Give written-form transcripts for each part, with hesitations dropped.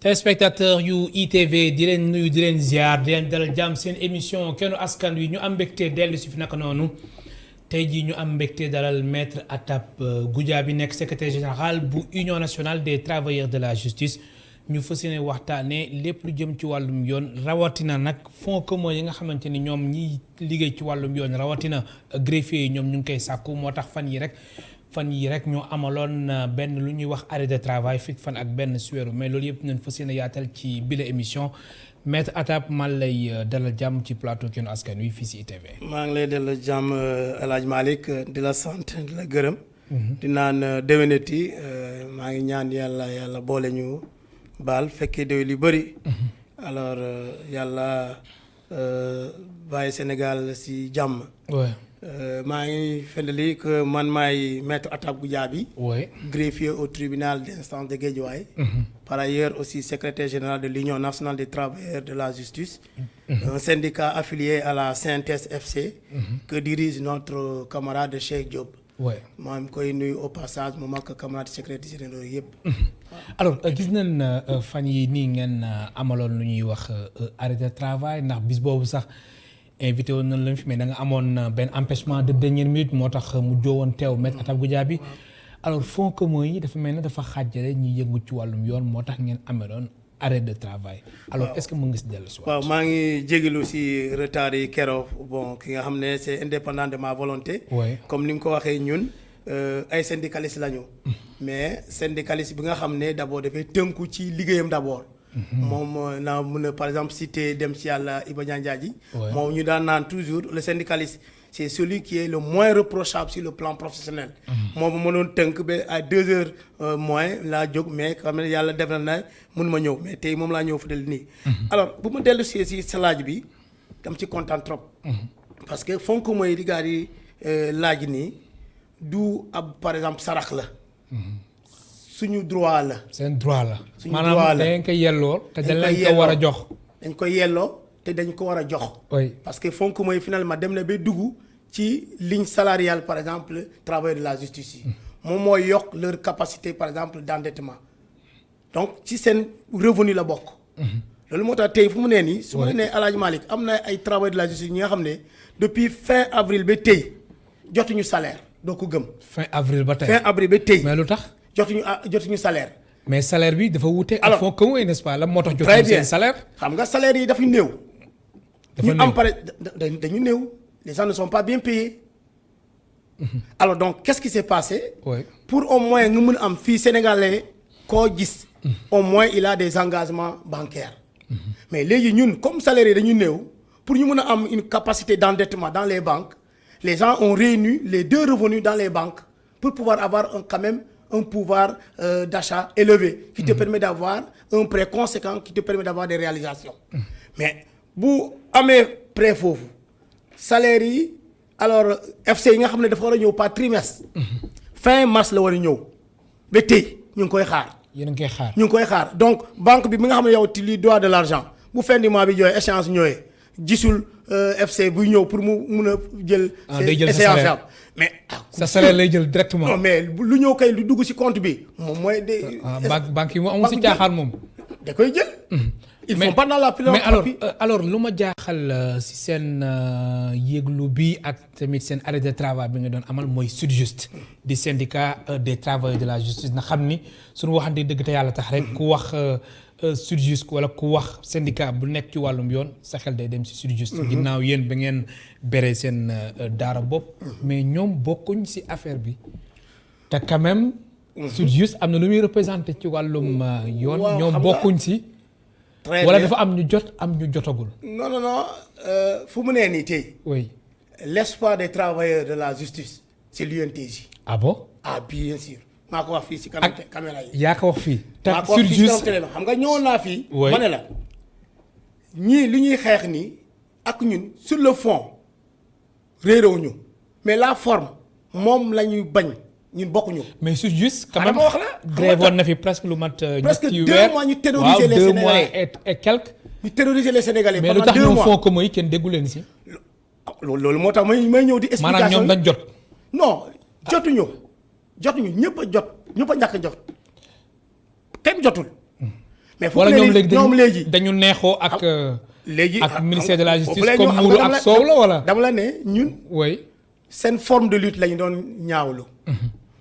téléspectateur yu ITV di leen nuyu di leen ziar di leen dalal jàmm seen émission kennu askan wi ñu am mbégte dellu si fi naka noonu tey jii ñu am mbégte dalal maître Atap Goudiaby nekk secrétaire général bu Union nationale des travailleurs de la justice ñu fas yéene waxtaanee lépp lu jëm ci wàllum yoon rawatina nag fonds commun yi nga xamante ni ñoom ñiy liggéey ci wàllum yoon rawatina greffier yi ñoom ñu ngi koy sàkku moo tax fan yi rek ñoo amaloon benn lu ñuy wax arrêt de travail fukki fan ak benn suweeru mais loolu yëpp nañ fas yéene yaatal ci bile émission maître Atap man lay dalal jàmm ci plateau Kennu Askan Wi fii si ITV. maa ngi lay dalal jàmm El Hadj Malick di la sant di la gërëm. di naan déwénati maa ngi ñaan yàlla boole ñu baal fekkee déwén yu bëri. alors yàlla bàyyi Sénégal si jàmm. maa ngi fàttali que man maay maître Atap Goudiaby. greffier au tribunal d'instance de Guédiawaye. Par ailleurs aussi secrétaire général de l'Union nationale des travailleurs de la justice. Un syndicat affilié à la CNTS FC. Que dirige notre camarade Cheikh Diop. maa ngi koy nuyu au passage mu mag camarade secrétaire général yëpp. alors gis nañ fan yi nii ngeen amaloon lu ñuy wax arrêt de travail ndax bis boobu sax. invité woon nañ la fi mais da nga amoon benn empêchement de dernière minute moo tax mu joowoon teew maître Atap Goudiaby alors fonds commun yi dafa mel ne dafa xaajale ñuy yëngu ci wàllum yoon moo tax ngeen ameloon arrêt de travail. alors est-ce que mën nga si dellu si waaw maa ngi jégalu si retard yi keroog bon ki nga xam ne c'est indépendant de ma volonté. comme ni nga ko waxee ñun ay syndicalistes lañu. mais syndicaliste bi nga xam ne d'abord dafay tënku ci liggéeyam d'abord. moom naa mën a par exemple citer dem ci yàlla Iba Ndiaye moom ñu daan naan toujours le syndicaliste c'est celui qui est le moins reprochable sur le plan professionnel. moom mënoon tënk ba à 2 heures moins laa jóg mais xam ne yàlla def na mun ma ñëw mais tey moom laa ñëw fa del nii. alors bu ma dellu si sa laaj bi dam ci kontaan trop. parce que fonds commun yi di gaa yi laaj nii du ab par exemple sarax la. suñu droit la. seen droit la. suñu droit la maanaam dañ koy yelloo te dañ leen ko war a jox. dañ koy yelloo te dañ ko war a jox. parce que fonds commun yi finalement dem na ba dugg ci ligne salariale par exemple travailleurs de la justice yi. moom mooy yokk leur capacité par exemple d'endettement donc ci seen revenu la bokk. loolu moo tax tey fu mu nee nii. su ma nee El Hadj Malick am na ay travailleurs de la justice ñi nga xam ne depuis fin avril ba tey jotuñu salaire doo ko gëm. fin avril ba tey mais lu tax. jotuñu salaire. mais salaire bi dafa wuute. alors fonds commun n'est-ce pas la moo tax jotuñu seen salaire. xam nga salaire yi dafa néew. ñu am pare dañu néew. les gens ne sont pas bien payés. alors donc qu'est-ce qui s'est passé. pour au moins nga mën a am fii sénégalais koo gis. au moins il a des engagements bancaires. mais léegi ñun comme salaire yi dañu néew pour ñu mën a am une capacité d'endettement dans les banques les gens ont réuni les 2 revenus dans les banques pour pouvoir avoir quand même un pouvoir d'achat élevé qui te permet d'avoir un prêt conséquent qui te permet d'avoir des réalisations. mais bu amee prêt foofu salaire yi alors FC yi nga xam ne dafa war a ñëw par trimestre. fin mars la war a ñëw ba tey ñu ngi koy xaar. yéen a ngi koy xaar ñu ngi koy xaar donc banque bi nga xam ne yow ti li doit de l'argent bu fin du mois bi ñëwee échéance ñëwee gisul FC buy ñëw pour mu mun a jël. day jël sa salaire mais sa salaire lay jël directement. non mais lu ñëw kay lu dugg ci compte bi moom mooy. banque yi moom amul ci caaxaan moom. da koy jël. ils font pas dans la mais alors lu ma jaaxal ci seen yëglu bi ak tamit seen arrêt de travail bi nga doon amal mooy SYTJUST di syndicat des travailleurs de la justice na xam ni suñu waxante dëgg te yàlla tax rek ku wax SYTJUST wala ku wax syndicat bu nekk ci wàllum yoon sa xel day dem ci SYTJUST. ginnaaw yéen ba ngeen bere seen daara bopp. mais ñoom bokkuñ ci affaire bi te quand même. SYTJUST am na lu muy représenté ci wàllum yoon. ñoom bokkuñ ci. wala dafa am ñu jot am ñu jotagul. non fu mu nee nii tey. oui. l'espoir des travailleurs de la justice c'est l'UNTJ. ah bon. ah bien sûr maa ko wax fii ci kanam caméra yi. yaa ko wax fii. maa ko wax fii ci kanam xam nga ñëwoon naa fii. ma ne la ñii li ñuy xeex nii ak ñun sur le fond réeréwuñu mais la forme moom la ñuy bañ. ñun bokkuñu. mais SYTJUST quand même wax la grève woon na fi presque lu mat. presque 2 mois ñu terroriser les Sénégalais 2 mois et quelques. ñu terroriser les Sénégalais mais lu tax ñoom fonds commun yi kenn déggu leen si. loolu moo tax may ñëw di. explication maanaam ñoom dañ jot. non jotuñu ñëpp a jot ñëpp a ñàkk jot kenn jotul. mais wala ñoom léegi dañu neexoo ak léegi ak ministère de la justice comme muuru ak soow la wala. dama la ne ñun. oui. seen forme de lutte lañu doon ñaawlu.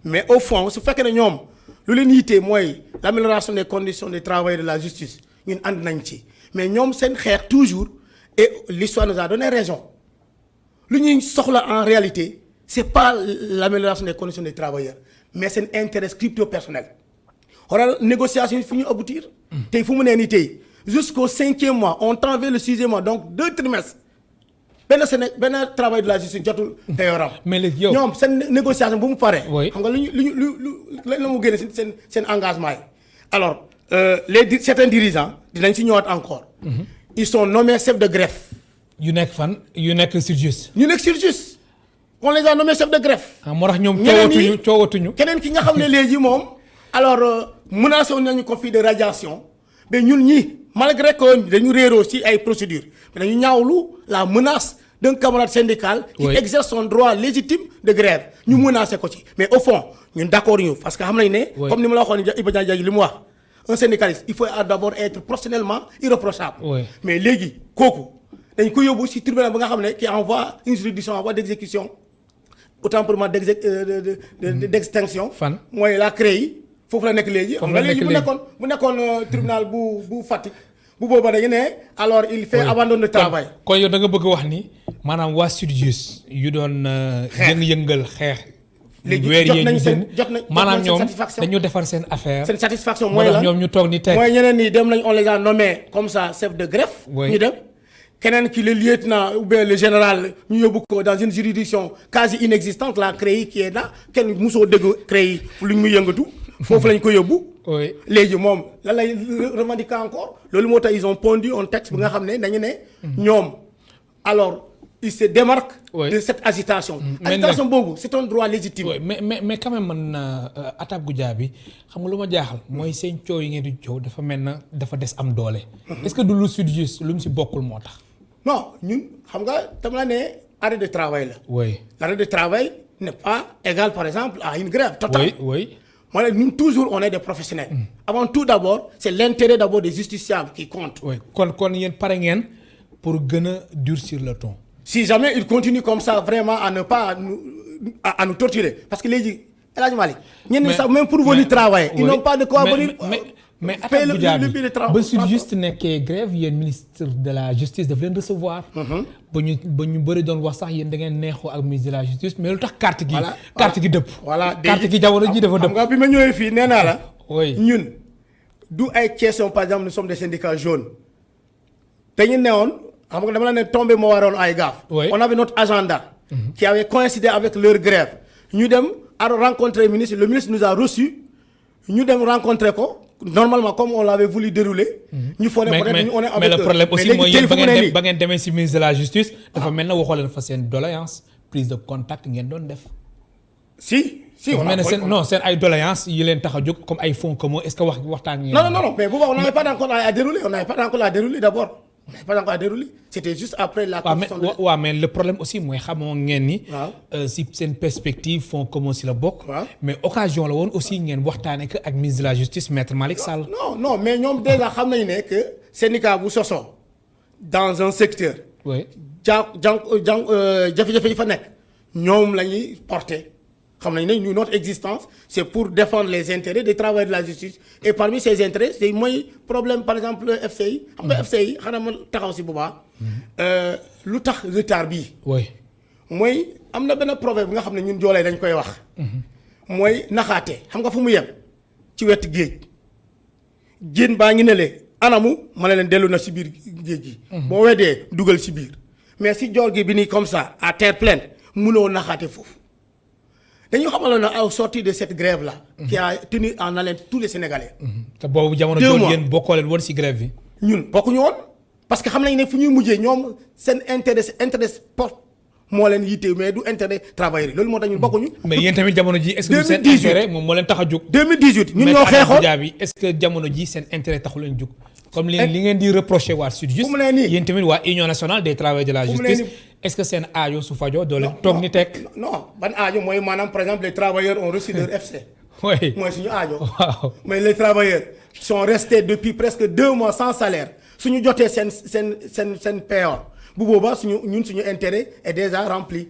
mais au fond su fekkee ne ñoom lu leen yittee mooy l'amélioration des conditions de travail de la justice ñun ànd nañ ci mais ñoom seen xeex toujours et l'histoire nous a donné raison lu ñuy soxla en réalité c'est pas l'amélioration des conditions des travailleurs mais seen intérêt crypto personnel. xoolal négociation yi fu ñu aboutir. tey fu mu nee nii tey jusqu'au 5e mois on tend vers le 6e mois donc 2 trimestres. benn travail de la justice jotul te yoram. mais léegi yow ñoom seen négociation bu mu paree. oui xam nga lu la mu génne seen engagement yi. alors certains dirigeants dinañ si ñëwaat encore. ils sont nommés chefs de greffe. yu nekk fan yu nekk Surjus. ñu nekk Surjus on les a nommés chefs de greffe. moo tax ñoom coowatuñu. keneen ki nga xam ne léegi moom alors menacé woon nañu ko fii de radiation mais ñun ñi malgré que dañu réeroo ci ay procédures mais dañu ñaawlu la menace d'un camarade syndical qui exerce son droit légitime de grève ñu menacé ko ci mais au fond ñun d'accord ñu parce que xam nañ ne comme ni ma la waxoon Iba Diagne li mu wax un syndicaliste il faut d'abord être professionnellement irréprochable mais léegi kooku dañ ko yóbbu ci tribunal ba nga xam ne qui envoie une juridiction en voie d'exécution autant pour moi d'extinction fan mooy la CREI foofu la nekk léegi xam nga léegi bu nekkoon tribunal bu Fatick bu booba dañu ne alors il fait abandon de travail. kon yow da nga bëgg wax ni maanaam waa Surjus yu doon yëngal xeex. léegi weer yee ñu jot nañ maanaam ñoom dañu defar seen affaire. seen satisfaction mooy la ñoom ñu toog ni teg. mooy ñeneen ñi dem nañ on les a nommés comme ça chef de greffe. ñu dem keneen ki le lieutenant ou bien le général ñu yóbbu ko dans une juridiction quasi inexistante la CREI qui est là kenn musoo dégg CREI lu ñu muy yëngatu. foofu lañ ko yóbbu. léegi moom lan lay revendiquer encore loolu moo tax ils ont pondu un texte bi nga xam ne dañu ne. ñoom alors ils se démarquent. de cette agitation. agitation boobu c'est un droit légitime. mais quand même man attaque Goudiaby xam nga lu ma jaaxal. mooy seen coow yi ngeen di coow dafa mel na dafa des am doole. est-ce que du lu Surjus lu mu si bokkul moo tax. non ñun xam nga tam la ne arrêt de travail la. l'arrêt de travail n'est pas égal par exemple à une grève totale. Moi, nous, toujours, on est des professionnels. Avant tout, d'abord, c'est l'intérêt d'abord des justiciables qui compte. Quand il y a un pour durcir le ton. Si jamais ils continuent comme ça, vraiment, à ne pas nous torturer. Parce que les gens, même pour venir travailler, ils n'ont pas de quoi venir. Mais attaque Goudiaby ba Surjus nekkee grève yéen ministre de la justice daf leen recevoir. ba ñu bëri doon wax sax yéen da ngeen neexoo ak ministre de la justice mais lu tax carte gi dëpp. carte gi jamono ji dafa dëpp. xam nga bi ma ñëwee fii nee naa la. ñun du ay question par exemple nous sommes des syndicats jaunes. te ñu newoon xam nga dama la ne tombé moo waroon ay gaaf. on avait notre agenda. qui avait coïncidé avec leur grève. ñu dem à rencontrer le ministre nous a reçus ñu dem rencontrer ko. Normalement, comme on l'avait voulu dérouler, nous faisons mais le problème aussi, moi, ba ngeen demee ci ministre de la justice, dafa mel na waxoo leen fa seen doléance prise de contact ngeen doon def. si non seen ay doléance yi leen tax a jóg comme ay fonds communs est-ce que waxtaan ngeen. non mais on n'avait pas encore à dérouler d'abord. On n'avait pas encore à dérouler. C'était juste après la construction mais le problème aussi mooy xamoo ngeen ni. si seen perspective fonds communs si la bokk. mais occasion la woon aussi ngeen waxtaanee que ak ministre de la justice maître Malick Sall. non mais ñoom déjà xam nañu ne que syndicat bu sosoo dans un secteur. jafe-jafe yi fa nekk ñoom la ñuy porter. xam nañ ne notre existence c'est pour défendre les intérêts des travailleurs de la justice et parmi ces intérêts c'est mooy problème par exemple FCI xam nga FCI xanaa ma taxaw si bu baax lu tax retard bii mooy am na benn problème bi nga xam ne ñun joolee dañ koy wax mooy naxaate xam nga fu mu yem ci wetu géej baa ngi ne le anamu ma ne leen dellu na si biir géej gi boo weddee dugal si biir mais si joor gi bi nii comme ça à terre pleine mënoo naxaate foofu dañu xamaloon na au sortir de cette grève là. qui a tenu en haleine tous les Sénégalais. te boobu jamono jooju yéen bokkoo leen woon ci grève bi. ñun bokkuñu woon parce que xam nañ ne fu ñuy mujjee ñoom seen intérêt sport moo leen yitte mais du intérêt travailleur yi loolu moo tax ñun bokkuñu. mais yéen tamit jamono ji est-ce que seen intérêt moom moo leen tax a jóg. 2018 ñun ñoo xeexoon est-ce que jamono ji seen intérêt taxu leen jóg. comme li ngeen di reprocher waa Surjus. yéen tamit waa Union nationale des travailleurs de la justice. est-ce que seen aajo su fajoo doo leen toog ni teg. non ban aajo mooy maanaam par exemple les travailleurs ont reçu leur FC. oui mooy suñu aajo. waaw mais les travailleurs sont restés depuis presque 2 mois sans salaire suñu jotee seen payoor bu boobaa suñu intérêt est déjà rempli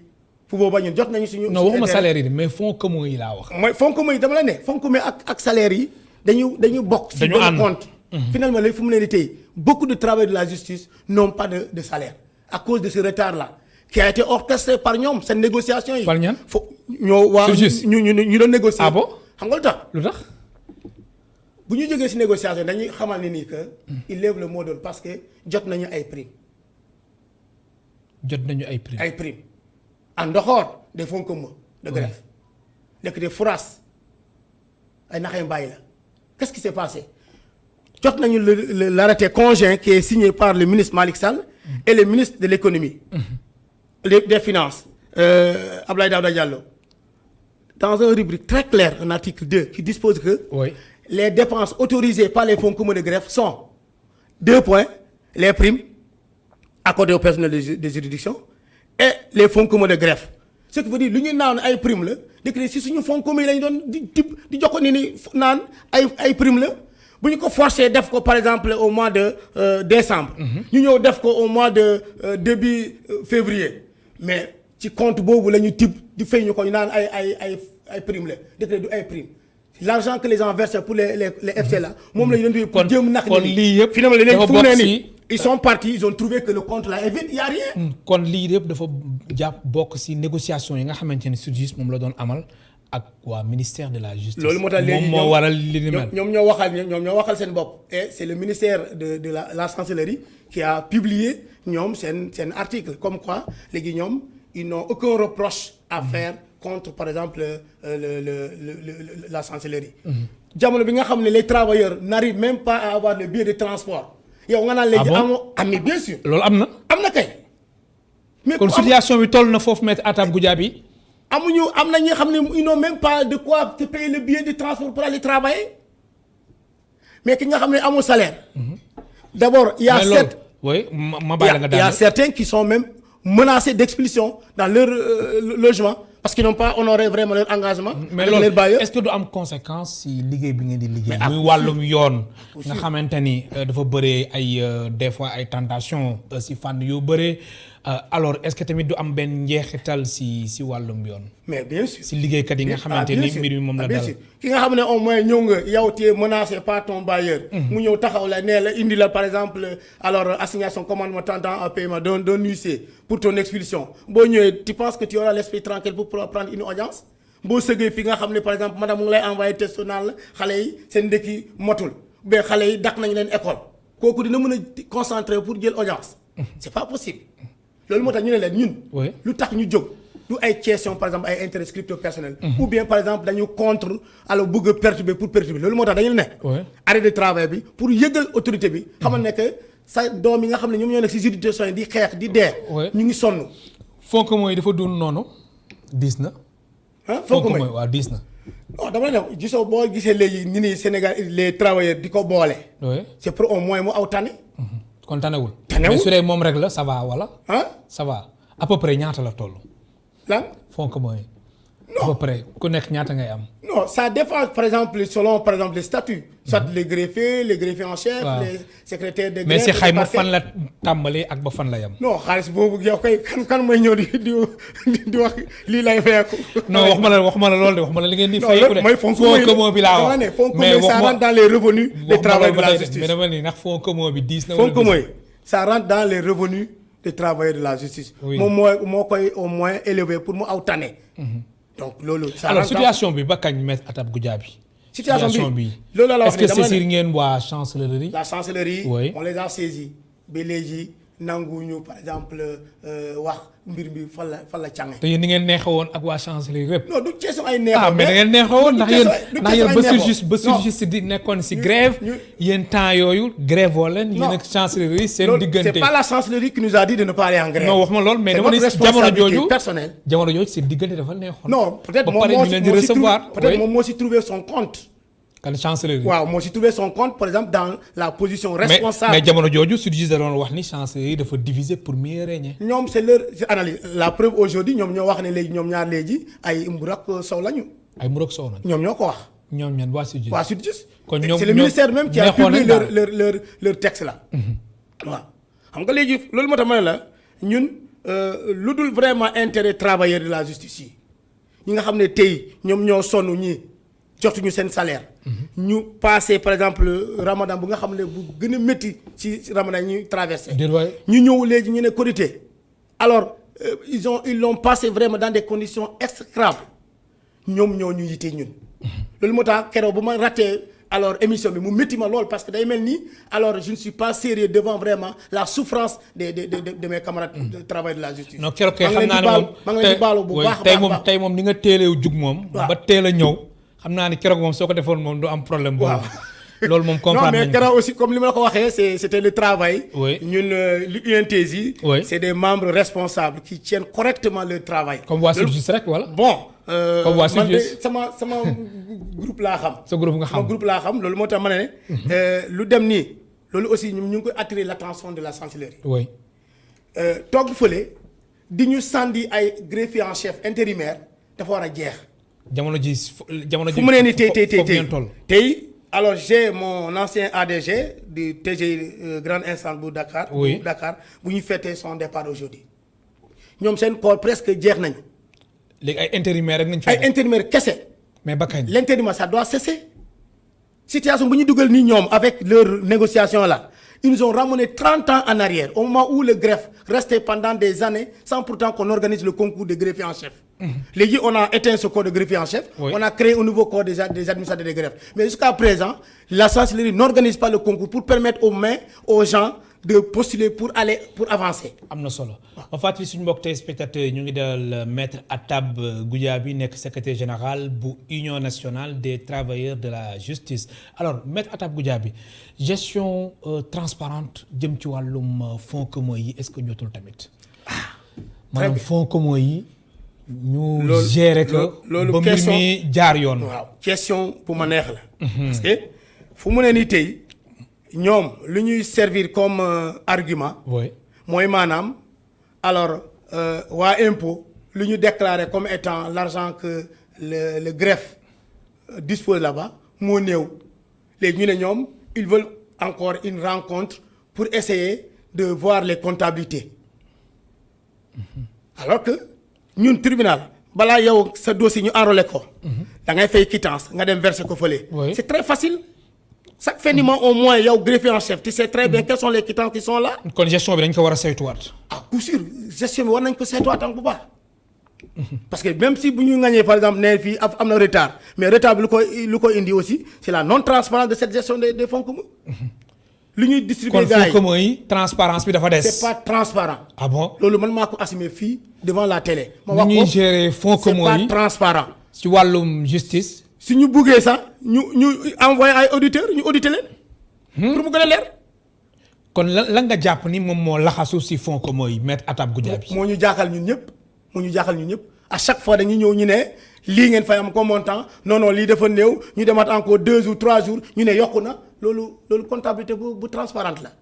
bu boobaa ñun jot nañu suñu. non waxuma salaire yi mais fonds commun yi laa wax. mooy fonds commun yi dama la ne fonds commun ak salaire yi dañu bokk. dañu ànd ci compte. Finalement léegi fu mu leen di tey beaucoup de travailleurs de la justice n'ont pas de salaire à cause de ce retard là qui a été orchestré par ñoom seen négociation yi. par ñan ñoo waa ñu doon négocier. ah bon xam nga lu tax. bu ñu jógee ci négociation dañuy xamal ne nii que. il lève le mot d'ordre parce que jot nañu ay primes. ay primes en dehors des fonds communs de grève. nekk des fourras ay naxee mbaay la qu'est-ce qui s'est passé jot nañu l'arrêté conjoint qui est signé par le ministre Malick Sall et le ministre de l'économie. des finances. Abdoulaye Daouda Diallo dans un rubrique très clair un article 2 qui dispose que. Oui. Les dépenses autorisées par les fonds communs de greffe sont 2 points les primes accordées au personnel des juridictions et les fonds communs de greffe ce qui veut dire lu ñu naan ay primes la décret si suñu fonds communs yi lañu doon di jox ko ni naan ay primes la bu ñu ko forcer def ko par exemple au mois de décembre. ñu ñëw def ko au mois de début février mais ci compte boobu la ñu tibb di fay ñu ko ñu naan ay primes la décret du ay primes. L'argent que les gens versent pour les FC là moom la ñu doon pour jéem nag finalement léegi fu mu ne nii ils sont partis ils ont trouvé que le compte là est vide il y a rien. kon lii yëpp dafa bokk ci négociation yi nga xamante ne justice moom la doon amal ak waa ministère de la justice. loolu moo tax léegi moom moo waral li ni mel. ñoom ñoo waxal seen bopp et c'est le ministère de la chancellerie qui a publié ñoom seen article comme quoi léegi ñoom ils n'ont aucun reproche à faire. contre par exemple la chancellerie. jamono bi nga xam ne les travailleurs n'arrivent même pas à avoir le billet de transport. yow nga naan léegi amoo mais bien sûr. loolu am na kay. mais kon situation bi toll na foofu Maître Atab Goudiaby. am na ñi nga xam ne ils n'ont même pas de quoi te payer le billet de transport pour aller travailler mais ki nga xam ne amul salaire. d'abord il y a certains qui sont même menacés d'expulsion dans leur logement. parce qu'ils n'ont pas honoré vraiment leur engagement. mais loolu est-ce que du am conséquence si liggéey bi ngeen di liggéey. muy wàllum yoon. nga xamante ni dafa bëree ay des fois ay tentations si fànn yu bëree alors est-ce que tamit du am benn njeexital si wàllum yoon. mais bien sûr si liggéeykat yi nga xamante ni mbir mi moom la dal. ki nga xam ne au moins ñëw nga yow tu es menacé par ton bailleur. mu ñëw taxaw la nee la indi la par exemple alors assignation commandement tendant à paiement d'un huissier pour ton expulsion boo ñëwee tu penses que tu auras l'esprit tranquille pour prendre une audience boo sëgee fi nga xam ne par exemple madame mu ngi lay envoyé texto naan la xale yi seen ndekki motul ba xale yi dàq nañu leen école kooku dina mën a concentrer pour jël audience. c'est pas possible loolu moo tax ñu ne leen ñun. lu tax ñu jóg du ay question par exemple ay intérêts crypto personnels. ou bien par exemple dañu contre alors bëgg a perturber pour perturber loolu moo tax dañu ne. arrêt de travail bi pour yëgal autorité bi. xamal ne que sa doom yi nga xam ne ñoom ñoo nekk ci juridiction yi di xeex di dee. ñu ngi sonn. fonk mooy dafa doon noonu. diis na. fonk mooy waaw diis na. non dama ne gisoo boo gisee léegi ñu ni Sénégal les travailleurs di ko boole. c'est pour au moins mu aw tane. kon tanewul. mais su dee moom rek la ça va wala. ça va à peu près ñaata la toll. lan fonk mooy. à peu près ku nekk ñaata ngay am. non ça dépend par exemple selon par exemple les statuts. soit les greffiers en chef. les secrétaires de greffe. mais si xayma fan la tàmbalee ak ba fan la yam. non xaalis boobu yow kay kan mooy ñëw di wax lii lay fayeeku. non waxuma la loolu de waxuma la li ngeen di fayeeku de. mooy fonds commun bi laa wax. mais ça rentre dans les revenus des travailleurs de la justice. mais dama ni ndax fonds commun bi diis na. fonds commun ça rentre dans les revenus des travailleurs de la justice. moom moo koy au moins élevé pour mu aw tane. donc loolu. alors situation bi ba kañ Maître Atab Goudiaby. situation bi loolu la wax est-ce que saisir ngeen waa chancellerie. la chancellerie. on les a saisis ba léegi nanguñu par exemple wax mbir mi fan la cànge. te yéen ni ngeen neexee woon ak waa chancellerie rek. non du question ay neexoo. mais da ngeen neexee woon ndax yéen ba surjust di nekkoon si grève yéen temps yooyu grève woo leen. yéen ak chancellerie seen diggante. c'est pas la chancellerie qui nous a dit de ne pas aller en grève. non wax ma loolu mais dama ne jamono jooju seen diggante dafa neexoon. non peut-être moom moo si trouvé son compte. kan chancellerie. waaw moo si trouvé son compte par exemple dans la position responsable. mais jamono jooju surjust da doon wax ni chancellerie dafa diviser pour mieux régner. ñoom c'est leur analyse la preuve aujourd'hui ñoom ñoo wax ne léegi ñoom ñaar léegi ay mburu ak soow lañu. ay mburu ak soow lañu. ñoom ñoo ko wax. ñoom ñan waa SYTJUST. waa SYTJUST. kon ñoom c'est le ministère même qui a publié leur texte là. waaw xam nga léegi loolu moo tax ma ne la ñun lu dul vraiment intérêt travailleurs de la justice yi ñi nga xam ne tey ñoom ñoo sonn ñi jotuñu seen salaire. ñu passé par exemple Ramadan bu nga xam ne bu gën a métti ci Ramadan ñuy traversé. ñu ñëw léegi ñu ne Korité alors ils l'ont passé vraiment dans des conditions exécrables ñoom ñoo ñu yite ñun. loolu moo tax keroog bu ma raté alors émission bi mu métti ma lool parce que day mel ni alors je ne suis pas sérieux devant vraiment la souffrance de mes camarades de travail de la justice. non keroog kay xam naa ne moom maa ngi leen di baalu bu baax tey moom tey moom ni nga teelee jug moom. ba teel a ñëw xam naa ne keroog moom soo ko defoon moom du am problème. boobu loolu moom comprendre nañu. non mais keroog aussi comme li ma la ko waxee c'était le travail. oui ñun li UNTS yi. c'est des membres responsables qui tiennent correctement leur travail. comme waa SYTJUST rek wala. bon. comme waa SYTJUST man de sama groupe laa xam. sa groupe nga xam sama groupe laa xam loolu moo tax ma ne. lu dem nii loolu aussi ñu ngi koy attirer l'attention de la chancellerie. oui. toog fële di ñu sandi ay greffier en chef intérimaire dafa war a jeex. jamono ji fu mu ne nii tey alors j'ai mon ancien ADG du TGI grande instance bu Dakar. oui bu Dakar bu ñu fêté son départ aujourd'hui ñoom seen corps presque jeex nañu. léegi ay intérimaires rek nañ fi. ay intérimaires kese. mais ba kañ. l'intérimaire ça doit cesser. situation bu ñu dugal nii ñoom avec leur négociation là ils nous ont ramené 30 ans en arrière au moment où le greffe restait pendant des années sans pourtant qu'on organise le concours de greffier en chef. léegi on a éteint ce corps de greffier en chef. Oui. On a créé un nouveau corps des administrateurs de greffe mais jusqu'à présent la chancellerie n'organise pas le concours pour permettre aux gens de postuler pour avancer. am na solo ma fàttali suñu mbokk tey spectateurs yi ñu ngi dalal maître Atab Goudiaby nekk secrétaire général bu Union nationale des travailleurs de la justice alors maître Atab Goudiaby gestion transparente jëm ci wàllum fonds communs yi est-ce que jotul tamit. maanaam fonds communs yi. ñu gérer que loolu ba mbir mi jaar yoon. waaw question bu ma neex la. parce que fu mu ne nii tey. ñoom lu ñuy servir comme argument. oui mooy maanaam alors waa impôt lu ñu déclarer comme étant l'argent que le greffe dispose là-bas moo néew léegi ñu ne ñoom ils veulent encore une rencontre pour essayer de voir les comptabilités alors que ñun tribunal balaa yow sa dossier ñu enrôler ko. da ngay fay quittance nga dem verser ko fële. c'est très facile. chaque fin du mois au moins yow greffier en chef tu sais très bien quelles sont les quittances qui sont là. kon gestion bi dañ ko war a saytuwaat. ah coup sûr gestion bi war nañ ko saytuwaat am bu baax. parce que même si bu ñu ŋañee par exemple nee fii am na retard mais retard bi lu ko indi aussi c'est la non transparence de cette gestion des fonds communs. lu ñuy distribuer gars yi kon fonds communs yi transparence bi dafa des. c'est pas transparent. ah bon loolu man maa ko assumer fii devant la télé. ma wax ko ñuy gérer fonds communs yi c'est pas transparent. ci wàllum justice. si ñu buggee sax ñu envoyé ay auditeurs ñu auditer leen. pour mu gën a leer. kon lan nga jàpp ni moom moo laxasu si fonds communs yi maître Atab Goudiaby. moo ñu jaaxal ñun ñëpp à chaque fois dañuy ñëw ñu ne lii ngeen fay am comme montant non lii dafa néew ñu demaat encore 2 jours 3 jours ñu ne yokku na loolu comptabilité bu transparente la.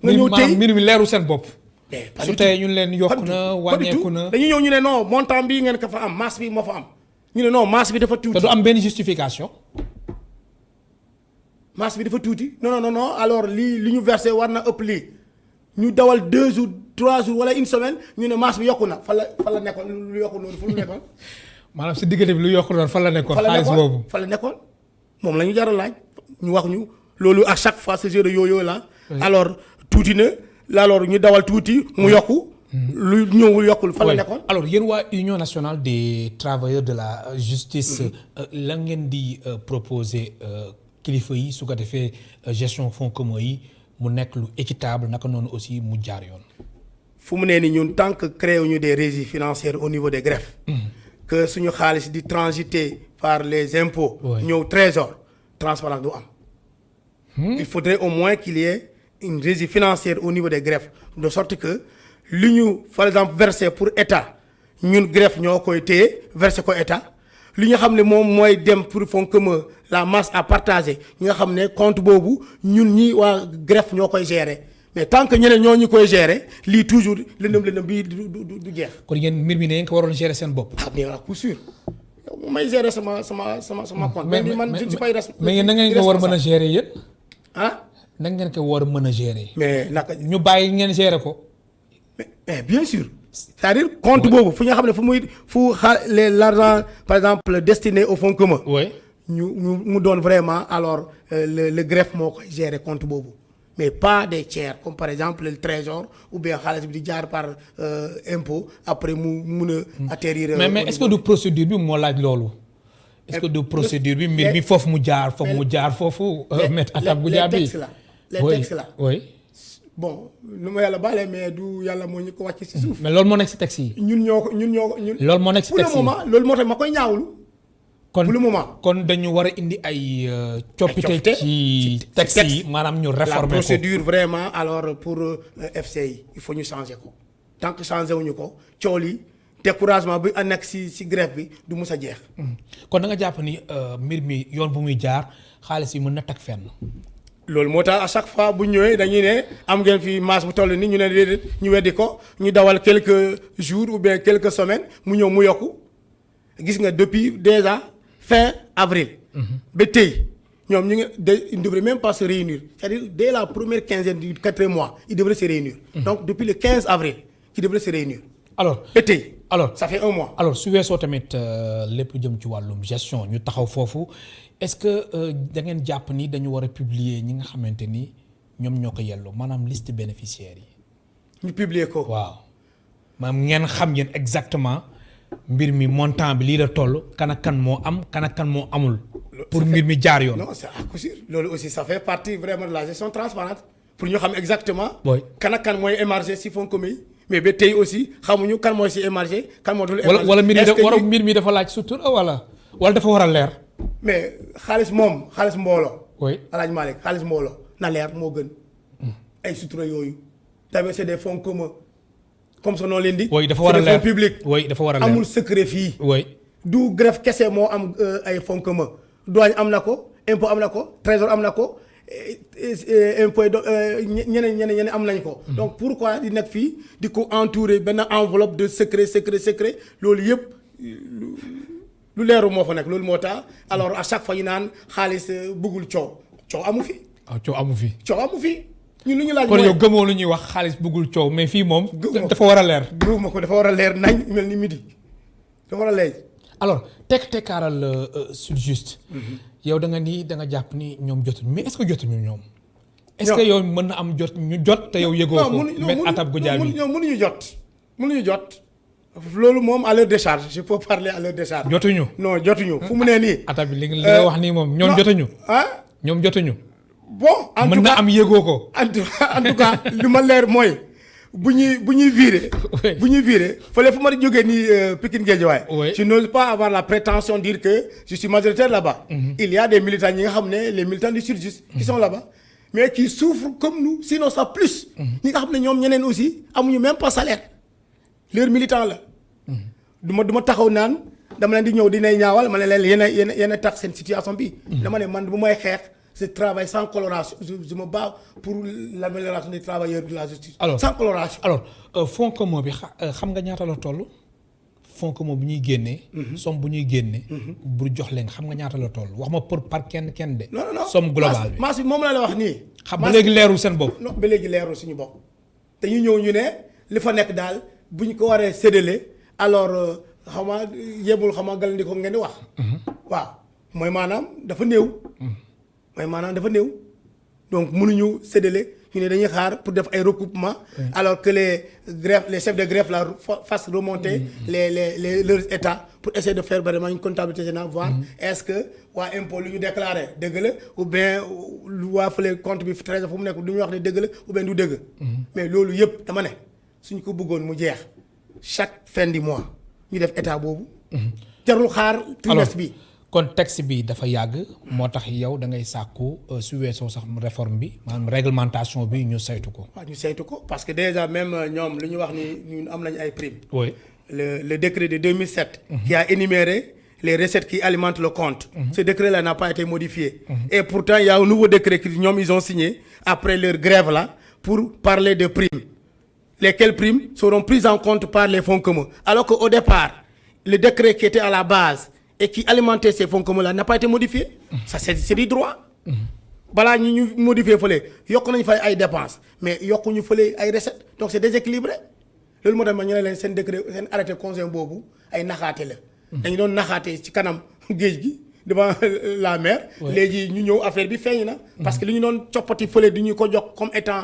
nga ñëw tey mbir mi leeru seen bopp. su tey ñu leen yokku na wàññeeku na. dañuy ñëw ñu ne non montant bii ngeen ko fa am masse bi moo fa am. ñu ne non masse bi dafa tuuti. te du am benn justification. masse bi dafa tuuti non alors li ñu versé war na ëpp lii ñu dawal 2 jours 3 jours wala une semaine ñu ne masse bi yokku na fa la nekkoon lu yokku noonu fu mu nekkoon. maanaam si diggante bi lu yokku noonu fa la nekkoon. xaalis boobu fa la nekkoon moom la ñu jar a laaj ñu wax ñu loolu à chaque fois ce jeu de yooyu la. alors tuuti na alors ñu dawal tuuti mu yokku. lu ñëwul yokkul fa la nekkoon. alors yéen waa Union nationale des travailleurs de la justice. la ngeen di proposer kilifa yi su ko defee gestion fonds communs yi mu nekk lu équitable naka noonu aussi mu jaar yoon. fu mu nee ni ñun tant que créé ñu des régies financières au niveau des greffes. que suñu xaalis di transiter par les impôts. ñëw trésor transparence du am. il faudrait au moins qu'il y ait une régie financière au niveau des greffes de sorte que. li ñu par exemple versé pour état ñun greffe ñoo koy téye versé ko état li nga xam ne moom mooy dem pour fonds commun la masse à partager ñi nga xam ne compte boobu ñun ñi waa greffe ñoo koy gérer mais tant que ñeneen ñoo ñu koy gérer lii toujours lëndëm bii du jeex. kon yéen mbir mi ne ngeen ko waroon gérer seen bopp. ah bien à coup sûr may gérer sama compte. mais man je ne suis pas mais na ngeen ko war a mën a gérer yéen. ah. na ngeen ko war a mën a gérer. mais naka ñu bàyyi ngeen gérer ko. mais bien sûr. c'est-à-dire compte boobu fu nga xam ne fu l'argent par exemple destiné au fonds commun. oui mu doon vraiment alors le greffe moo koy gérer compte boobu. mais pas des tiers comme par exemple le trésor ou bien xaalis bi di jaar par impôt après mu mun a atterrir. mais est-ce que du procédure bi moo laaj loolu. est-ce que du procédure bi mbir mi foofu mu jaar foofu. Maître Atab Goudiaby les textes là oui. bon lu ma yàlla baale mais du yàlla moo ñu ko wàcc ci suuf. mais loolu moo nekk ci texte yi. ñun ñoo ko. loolu moo nekk ci texte yi pour le moment loolu moo tax ma koy ñaawlu. pour le moment kon dañu war a indi ay coppite ci texte yi maanaam ñu réformer ko. la procédure vraiment alors pour FCI il faut ñu changer ko tant que changer wuñu ko coow li découragement bi a nekk ci greffe bi du mus a jeex. kon da nga jàpp ni mbir mi yoon bu muy jaar xaalis yi mën na tag fenn. loolu moo tax à chaque fois bu ñëwee dañuy ne am ngeen fi masse bu toll nii ñu ne déedéet ñu weddi ko ñu dawal quelques jours ou bien quelques semaines mu ñëw mu yokku gis nga depuis déjà fin avril. ba tey ñoom ñu ngi ils ne devraient même pas se réunir c'est-à-dire dès la première quinzaine du quatrième mois ils devraient se réunir. donc depuis le 15 avril ils devraient se réunir. alors ba tey. alors ça fait un mois. alors su weesoo tamit lépp jëm ci wàllum gestion ñu taxaw foofu est-ce que da ngeen jàpp ni dañu war a publier ñi nga xamante ni ñoom ñoo ko yelloo maanaam liste bénéficiaires yi. ñu publier ko. waaw maanaam ngeen xam yéen exactement mbir mi montant bi lii la toll kan ak kan moo am kan ak kan moo amul. pour mbir mi jaar yoon. non c'est à coup sûr loolu aussi ça fait partie vraiment de la gestion transparente pour ñu xam exactement. oui kan ak kan mooy émarger si fonds commun yi mais ba tey aussi xamuñu kan mooy si émarger kan moo dul émarger. wala mbir mi dafa laaj sutura wala dafa war a leer. mais xaalis mbooloo. oui Alaaji Malick xaalis mbooloo na leer moo gën. ay sutura yooyu. tamit c'est des fonds communs comme son nom l'indique. oui dafa war a leer c'est des fonds publics. oui dafa war a leer amul secret fii. oui du greffe kese moo am ay fonds communs douane am na ko impôt am na ko trésor am na ko impôt ñeneen am nañ ko. donc pourquoi di nekk fii di ko entourer benn enveloppe de secret loolu yëpp. lu leeru moo fa nekk loolu moo tax alors à chaque fois ñu naan xaalis bëggul coow amu fi. waaw coow amu fi. coow amu fi ñun lu ñu laaj. kon yow gëmoo lu ñuy wax xaalis bëggul coow mais fii moom. dafa war a leer. gëmuma ko dafa war a leer nañ mel ni midi dafa war a leer. alors tekkaaral sur juste. yow da nga jàpp ni ñoom jotuñu mais est-ce que jotuñu ñoom. est-ce que yow mën na am jot ñu jot te yow yëgoo ko. Maître Atab Goudiaby non mënuñu jot. loolu moom à leur décharge je peux parler à leur décharge. jotuñu non jotuñu fu mu nee nii. Atab bi li nga wax nii moom ñoom jotuñu. ñoom jotuñu. bon en tout cas mën na am yëgoo ko. en tout cas li ma leer mooy bu ñuy virer. bu ñuy virer fële fu ma jógee nii Pikine Guédiawaye. je n'ose pas avoir la prétention de dire que je suis majoritaire là-bas. il y a des militants ñi nga xam ne les militants du Sud-Just qui sont là-bas mais qui souffrent comme nous sinon ça plus. ñi nga xam ne ñoom ñeneen aussi amuñu même pas salaire. leur militant la. du ma taxaw naan dama leen di ñëw dinay ñaawal ma ne leen yéen a tax seen situation bi. dama ne man bu may xeex je travaille sans coloration je me bats pour l'amélioration des travailleurs de la justice. alors sans coloration. alors fonds commun bi xam nga ñaata la toll. fonds commun bu ñuy génnee. somme bu ñuy génne. bu jox leen xam nga ñaata la toll wax ma pour par kenn de. non somme globale bi masse bi moom la wax nii. xam ba léegi leerul seen bopp. non ba léegi leerul suñu bopp te ñu ñëw ñu ne li fa nekk daal. bu ñu ko waree séddale alors xaw ma yebul xaw ma galandi ko ngeen di wax. waaw mooy maanaam dafa néew. donc mënuñu séddale ñu ne dañuy xaar pour def ay recoupement. alors que les chefs de greffe la fassent remonter leurs états pour essayer de faire vraiment une comptabilité générale voir est-ce que waa impôt lu ñu déclaré dëgg la ou bien lu waa fële compte bi trésor fu mu nekk du ñu wax ne dëgg la ou bien du dëgg. mais loolu yëpp dama ne. suñ ko bëggoon mu jeex chaque fin du mois ñu def état boobu. jarul xaar trimestre bi. kon texte bi dafa yàgg moo tax yow da ngay sàkku su weesoo sax réforme bi maanaam réglementation bi ñu saytu ko. waaw ñu saytu ko parce que déjà même ñoom lu ñu wax ni ñun am nañu ay primes. oui le décret de 2007. qui a énuméré les recettes qui alimentent le compte. Ce décret-là n'a pas été modifié. Et pourtant il y a un nouveau décret que ñoom ils ont signé après leur grève là pour parler de primes. Lesquelles primes seront prises en compte par les fonds communs. Alors qu'au départ, le décret qui était à la base et qui alimentait ces fonds communs là n'a pas été modifié. Ça c'est du droit. balaa ñu modifier fële yokk nañu fay ay dépenses mais yokkuñu fële ay recettes donc c'est déséquilibré loolu moo tax ma ñu ne leen seen décret seen arrêté conseil boobu ay naxaate la. dañu doon naxaate ci kanam géej gi devant la mer. léegi ñu ñëw affaire bi feeñ na. parce que li ñu doon coppati fële di ñu ko jox comme étant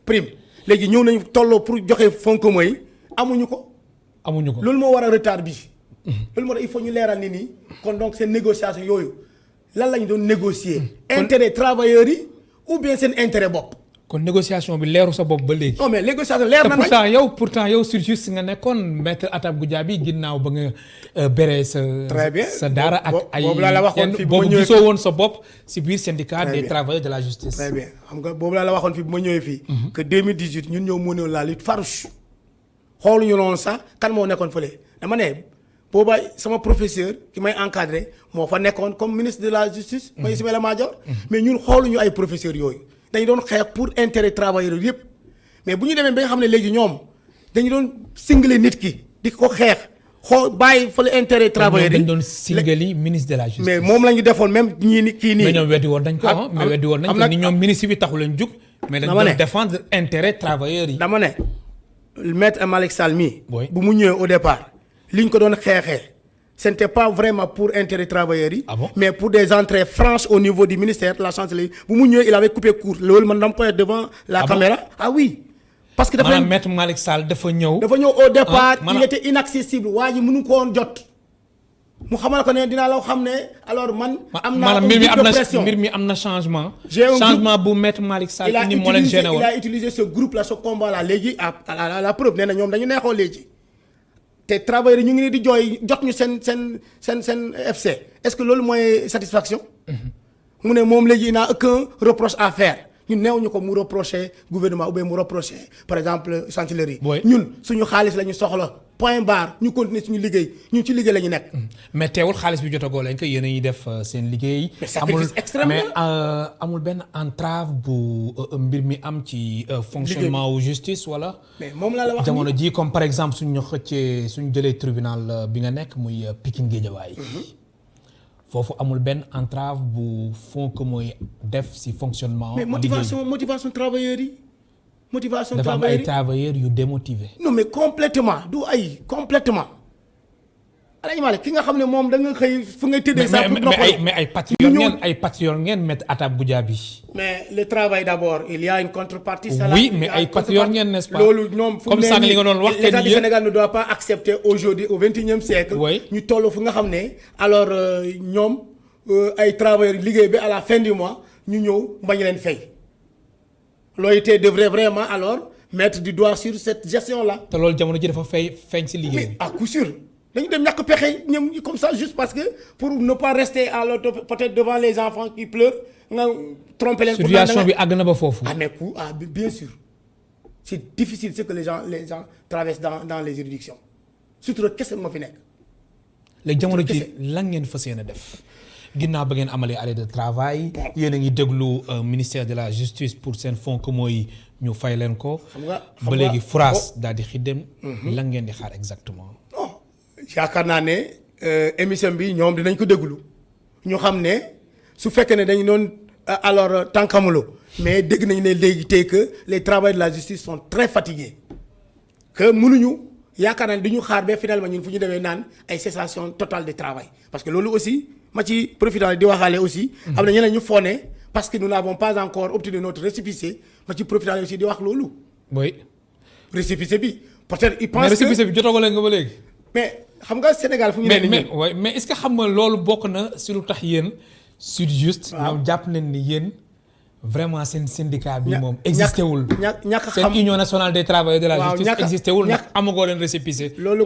prime léegi ñëw nañu tolloo pour joxe fonds communs yi amuñu ko. loolu moo war a retard bi. loolu moo tax il faut ñu leeral ni nii kon donc seen négociation yooyu. lan lañu doon négocier. intérêt travailleurs yi ou bien seen intérêt bopp. kon négociation bi leeru sa bopp ba léegi. non mais négociation leer na nag pourtant yow sur juste nga nekkoon maître Atab Goudiaby ginnaaw ba nga béré sa. très bien sa daara ak ay boobu laa la waxoon fii boobu gisoo woon sa bopp si biir syndicat des travailleurs de la justice. très bien xam nga boobu laa la waxoon fii bu ma ñëwee fii. que 2018 ñun ñoo mënoon la lutte farouche. xooluñu noonu sax kan moo nekkoon fële dama ne. booba sama professeur ki may encadré moo fa nekkoon comme ministre de la justice. mooy Ismaïla Madior. mais ñun xooluñu ay professeurs yooyu. dañu doon xeex pour intérêt travailleurs yëpp mais bu ñu demee ba nga xam ne léegi ñoom dañu doon singale nit ki di ko xeex bàyyi fa la intérêt travailleurs yi. dañu doon singale ministre de la justice. mais moom la ñu defoon même ñii ni kii nii. mais ñoom weddi woon dañ ko mais weddi woon nañ ko ni ñoom ministre bi taxu leen jug. mais dañu doon défendre intérêt travailleurs yi. dama ne maître Malick Sall mii. bu mu ñëwee au départ. li ñu ko doon xeexee ce n'était pas vraiment pour intérêt travailleurs yi. mais pour des entrées franches au niveau du ministère de la chancellerie bu mu ñëwee il avait coupé court loolu man dama koy devant la caméra. ah oui. parce que dafa maître Malick Sall dafa ñëw au départ. il était inaccessible waa ji mënu ko woon jot. mu xamal ko ne dinaa la xam ne alors man. am naa mbir mi am na changement. changement bu maître Malick Sall. ni moo leen gêné woon il a utilisé ce groupe là ce combat là léegi à la preuve nee na ñoom dañu neexoo léegi. te travailleurs yi ñu ngi nii di jooy jot ñu seen FC est-ce que loolu mooy satisfaction. mu ne moom léegi il n'a aucun reproche à faire ñun neew ñu ko mu reprocher gouvernement ou bien mu reprocher par exemple chancellerie. ñun suñu xaalis la ñu soxla point barre ñu continuer suñu liggéey ñun ci liggéey la ñu nekk. mais teewul xaalis bi jotagoo lañ ko yéen a ngi def seen liggéey. mais amul benn entrave bu mbir mi am ci fonctionnement wu justice wala. mais moom laa la wax jamono ji comme par exemple suñu xëccee suñu jëlee tribunal bi nga nekk muy Pikine Guédiawaye. foofu amul benn entrave bu fonds que mooy def ci fonctionnement. mais motivation travailleurs yi. dafa am ay travailleurs yu démotivés. non mais complètement complètement. alañu ki nga xam ne moom da nga xëy fu ngay tëddee. sax mais ay patriotes ngeen mettre Atab Goudiaby. mais le travail d'abord il y a une contrepartie. oui mais ay patriotes ngeen n'est-ce pas. loolu ñoom fu comme ça li nga doon wax l'État du Sénégal ne doit pas accepter aujourd'hui au XXIe siècle. ñu toll fu nga xam ne alors ñoom ay travailleurs liggéey bi à la fin du mois ñu ñëw bañ leen fay. l'OIT devrait vraiment alors mettre du doigt sur cette gestion là. te loolu jamono ji dafa feeñ ci liggéey bi. à coup sûr. dañu dem ñàkk pexe ñoom comme ça juste parce que pour ne pas rester alors peut-être devant les enfants qui pleurent nga tromper leen. situation bi àgg na ba foofu. bien sûr c'est difficile ce que les gens traversent dans les juridictions surtout kese moo fi nekk. léegi jamono ji lan ngeen fas yéene def ginnaaw ba ngeen amalee arrêt de travail yéen a ngi déglu ministère de la justice pour seen fonds que mooy ñu fay leen ko. ba léegi France daal di xiddem. lan ngeen di xaar exactement. yaakaar naa ne émission bi ñoom dinañ ko déglu ñu xam ne su fekkee ne dañu doon alors tànkamalo mais dégg nañu ne léegi tey que les travailleurs de la justice sont très fatigués que mënuñu yaakaar naa ne duñu xaar ba finalement ñun fu ñu demee naan ay cessation totale de travail parce que loolu aussi ma ci profitant di waxaale aussi. am na ñeneen ñu foone parce que nous n'avons pas encore obtenu notre récépissé ma ci profitant aussi di wax loolu. oui. récépissé bi peut-être il pense mais récépissé bi jotagoo leen nga ba léegi. mais xam nga Sénégal fu ñu ne mais est-ce que xam nga loolu bokk na si lu tax yéen Sud Just. ñoom jàpp nañ ni yéen vraiment seen syndicat bi moom. existé wul ñàkk xam seen union nationale des travailleurs de la justice existé wul ndax amagoo leen récépissé. loolu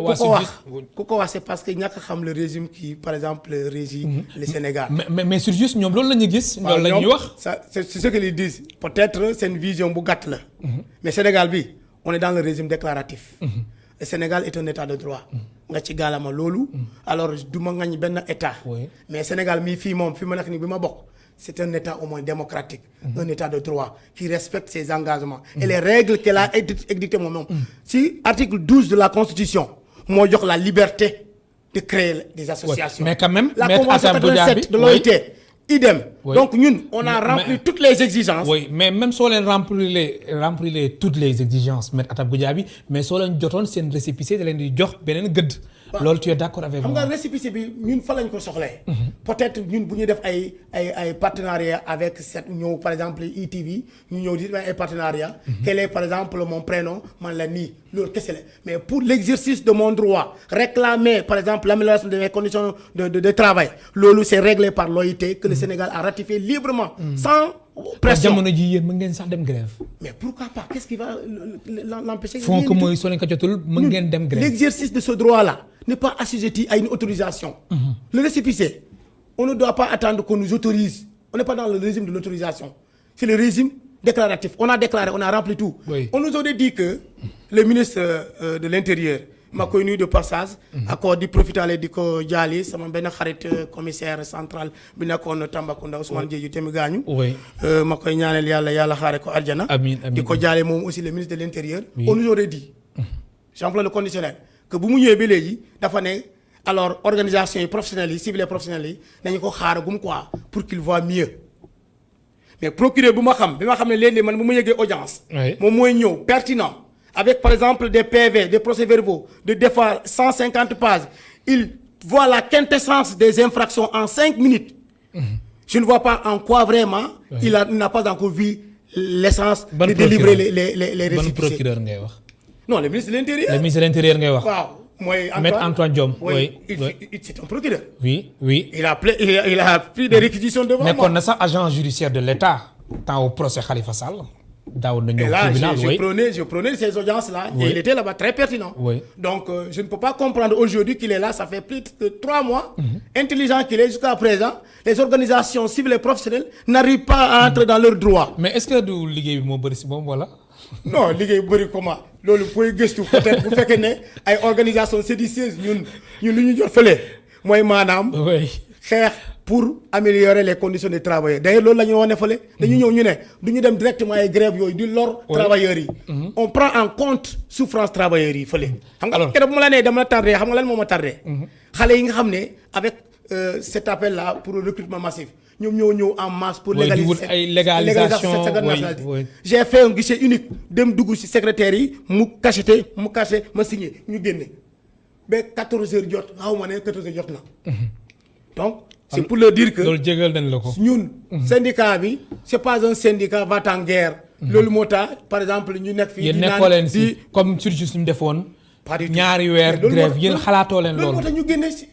ku ko wax c'est parce que ñàkk xam le régime qui par exemple régit le Sénégal. mais Sud Just ñoom loolu la ñu gis. loolu la ñuy wax ça c'est ce que ils disent peut-être seen vision bu gàtt la. mais Sénégal bi on est dans le régime déclaratif. Le Sénégal est un état de droit. nga ci gaalama loolu. alors du ma ngañ benn état. mais Sénégal mii fii moom fi ma nekk nii bi ma bokk. c'est un état au moins démocratique. un état de droit qui respecte ses engagements. et les règles qu'elle a édictées moom. si article 12 de la constitution moo jox la liberté de créer des associations. Mais quand même, la convention 87 de l'OIT, idem. Donc ñun on a rempli toutes les exigences. Oui, mais même soo leen remplir toutes les exigences Maître Atab Goudiaby mais soo leen jotoon seen récépissé da leen di jox beneen gëdd. loolu tu es d'accord avec moi. xam nga récépissé bi ñun fa lañ ko soxlee. peut-être ñun bu ñu def ay partenariat avec cette ñëw par exemple ITV ñu ñëw di ay partenariat. quel est par exemple mon prénom man la nii loolu kese la mais pour l'exercice de mon droit réclamer par exemple l'amélioration de mes conditions de travail loolu c'est réglé par l'OIT que le Sénégal a ratifié librement. sans pression jamono ji yéen mën ngeen sax dem grève. mais pourquoi pas qu'est-ce qui va l'empêcher. fond que mooy soo leen ko jotul mën ngeen dem grève. l'exercice de ce droit-là n'est pas assujetti à une autorisation. Le récépissé, on ne doit pas attendre qu'on nous autorise. On n'est pas dans le régime de l'autorisation. C'est le régime déclaratif. On a déclaré, on a rempli tout. Oui. On nous aurait dit que le ministre de l'Intérieur m'a connu de passage. Accord di profiter di ko jaali sama benn xarit commissaire central bi nekkoon Tambacounda Ousmane Diédhiou te mu gaañu. ma koy ñaanal yàlla xaare ko aljana. amiin amiin di ko jaale moom aussi le ministre de l'Intérieur. On nous aurait dit. j'emploie le conditionnel. que bu mu ñëwee ba léegi dafa ne alors organisation yi professionnelles yi civils et professionnels yi nañu ko xaaragum quoi pour qu'il voit mieux mais procureur bi ma xam ne léeg-léeg man bu ma yëgee audience. moom mooy ñëw pertinent avec par exemple des PV des procès-verbaux de des fois 150 pages il voit la quintessence des infractions en 5 minutes. Je ne vois pas en quoi vraiment il n'a pas encore vu l'essence de délivrer les récépissés. Ban procureur ngay wax. Non, le ministre de l'Intérieur. Le ministre de l'Intérieur ngay wax. waaw mooy Maître Antoine Diome. oui c'est un procureur. oui. il a pris des réquisitions devant moi. nekkoon na sax agent judiciaire de l'État tant au procès Khalifa Sall. daawoon na ñëw tribunal. je prenais ces audiences là. et il était là-bas très pertinent. Donc je ne peux pas comprendre aujourd'hui qu'il est là ça fait plus de 3 mois. Intelligent qu'il est jusqu'à présent les organisations civiles et professionnelles n'arrivent pas à entrer dans leurs droits. mais est-ce que du liggéey bi moo bëri si moom wala. non liggéey bu bëri comment loolu booy gëstu peut-être bu fekkee ne ay organisations séditieuses ñun lu ñu jot fële mooy maanaam. xeex pour améliorer les conditions des travailleurs d'ailleurs loolu la ñu wane fële. dañu ñëw ñu ne du ñu dem directement ay grève yooyu di lor. travailleurs yi. on prend en compte souffrance travailleurs yi fële. xam nga keroog bu ma la nee dama la tardé xam nga lan moo ma tardé. xale yi nga xam ne avec cet appel là pour le recrutement massif. ñoom ñoo ñëw en masse pour légalisation cette nationalité. J'ai fait un guichet unique dem dugg ci secrétaire yi mu caché ma signé ñu génne ba 14h jot xaw ma ne 14h jot na. donc c'est pour leur dire que loolu jégal nañ la ko. ñun syndicat bi c'est pas un syndicat va-t-en-guerre. loolu moo tax par exemple ñu nekk fii. yéen nekkoo leen si comme surtout suñu defoon. ñaari weer grève yéen xalaatoo leen loolu. loolu moo tax ñu génne si.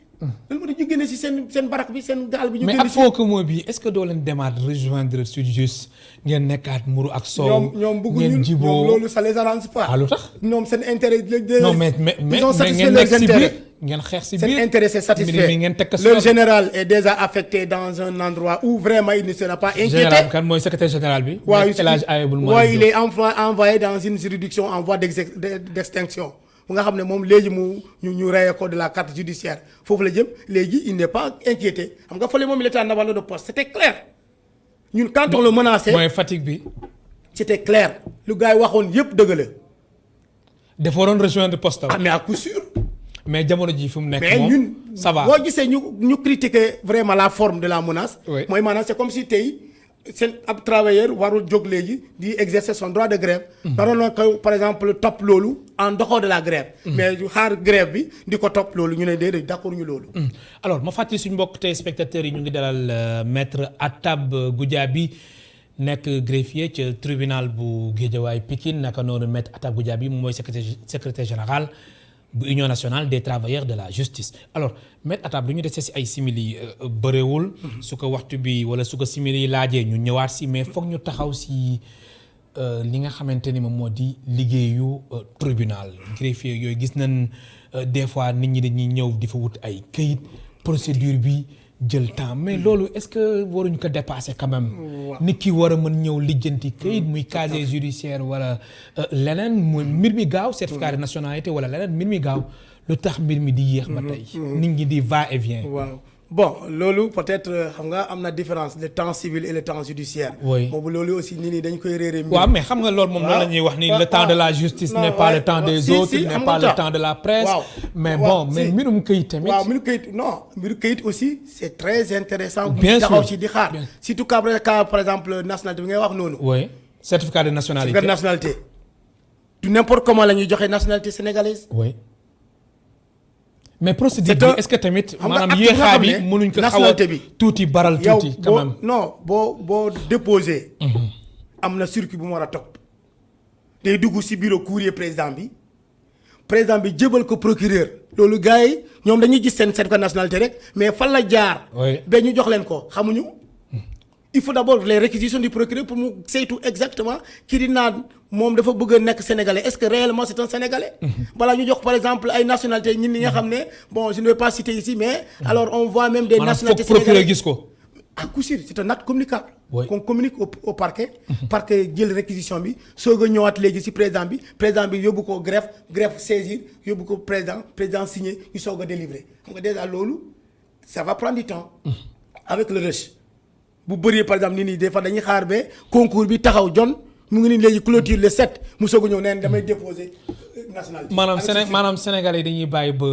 loolu moo tax ñu génne si seen barak bi seen gaal bi. ñu génne si mais ak foo ko moo bi est-ce que doo leen demaat rejoindre Sudjust ngeen nekkaat mburu ak soow. ñoom bëgguñu ñoom loolu ça les arrange pas. lu tax ñoom seen intérêt. non mais ngeen nekk si biir ngeen xeex si biir seen intérêt c'est satisfait. le général est déjà affecté dans un endroit où vraiment il ne sera pas inquiété. général kan mooy secrétaire général bi. waaw il est envoyé dans une juridiction en voie d'extinction. bu nga xam ne moom léegi ñu rayé ko de la carte judiciaire foofu la jëm léegi il n'est pas inquiété xam nga fële moom il était en abandon de poste c'était clair ñun quand on le menaçait mooy fatigue bi. c'était clair lu gars yi waxoon yëpp dëgg la. dafa waroon rejoindre poste mais à coup sûr. mais jamono ji fi mu nekk mais moom ñun ça va boo gisee ñu critiquer vraiment la forme de la menace. mooy maanaam c'est comme si tey seen ab travailleur warul jóg léegi di exercer son droit de grève. daroon na ko par exemple topp loolu en dehors de la grève. mais xaar grève bi di ko topp loolu ñu ne déedéet d'accord ñu loolu. alors ma fàttali suñu mbokk téléspectateurs yi ñu ngi dalal maître Atab Goudiaby nekk greffier ca tribunal bu Guédiawaye Pikine naka noonu maître Atab Goudiaby moom mooy secrétaire général bu Union nationale des travailleurs de la justice. alors maître Atab lu ñu desee si ay simili bëreewul. su ko waxtu bi wala su ko simili laajee ñu ñëwaat si mais foog ñu taxaw si li nga xamante ni moom moo di liggéeyu tribunal greffier yooyu gis nañ des fois nit ñi dañuy ñëw di fa wut ay këyit procédure bi jël temps mais loolu est-ce que waruñu ko dépasser quand même. nit ki war a mën ñëw lijjanti këyit muy casier judiciaire wala leneen muy mbir mi gaaw certificat de nationalité wala leneen mbir mi gaaw lu tax mbir mi di yéex ba tey. nit ñi di va et vient. waaw bon loolu peut-être xam nga am na différence le temps civil et le temps judiciaire. oui boobu loolu aussi nit ñi dañ koy réeré. waaw mais xam nga loolu moom loolu la ñuy wax ni le temps de la justice n'est pas le temps des autres n'est pas le temps de la presse. mais bon mais mbirum këyit tamit. waaw mbirum këyit non mbirum këyit aussi c'est très intéressant. bien sûr taxaw ci di xaar surtout cas par exemple nationalité bi ngay wax noonu. oui certificat de nationalité. certificat de nationalité. du n'importe comment la ñuy joxe nationalité sénégalaise. oui. mais procédure bi est-ce que tamit maanaam yéexaay bi mënuñ ko xaw a tuuti baral tuuti quand même non boo déposé am na circuit bu mu war a topp day dugg ci bureau courrier président bi jébal ko procureur loolu gars yi ñoom dañuy gis seen certificat nationalité rek mais fan la jaar ba ñu jox leen ko xamuñu il faut d'abord les réquisitions du procureur pour mu saytu exactement kii di naan moom dafa bëgg a nekk sénégalais est-ce que réellement c'est un sénégalais. balaa ñu jox par exemple ay nationalités ñi nga xam ne bon je ne vais pas citer ici mais. alors on voit même des nationalités sénégalaises procureur gis ko. à coup sûr c'est un acte communicable. qu'on communique au parquet. parquet jël réquisition bi soog a ñëwaat léegi ci président bi yóbbu ko greffe saisir yóbbu ko président signé ñu soog a délivrer xam nga déjà loolu ça va prendre du temps. avec le rush. bu bëree par exemple nit ñi des fois dañuy xaar ba concours bi taxaw jon mu ngi nii léegi clôture le 7 mu soog a ñëw nee damay déposer nationalité. maanaam Sénégalais yi dañuy bàyyi ba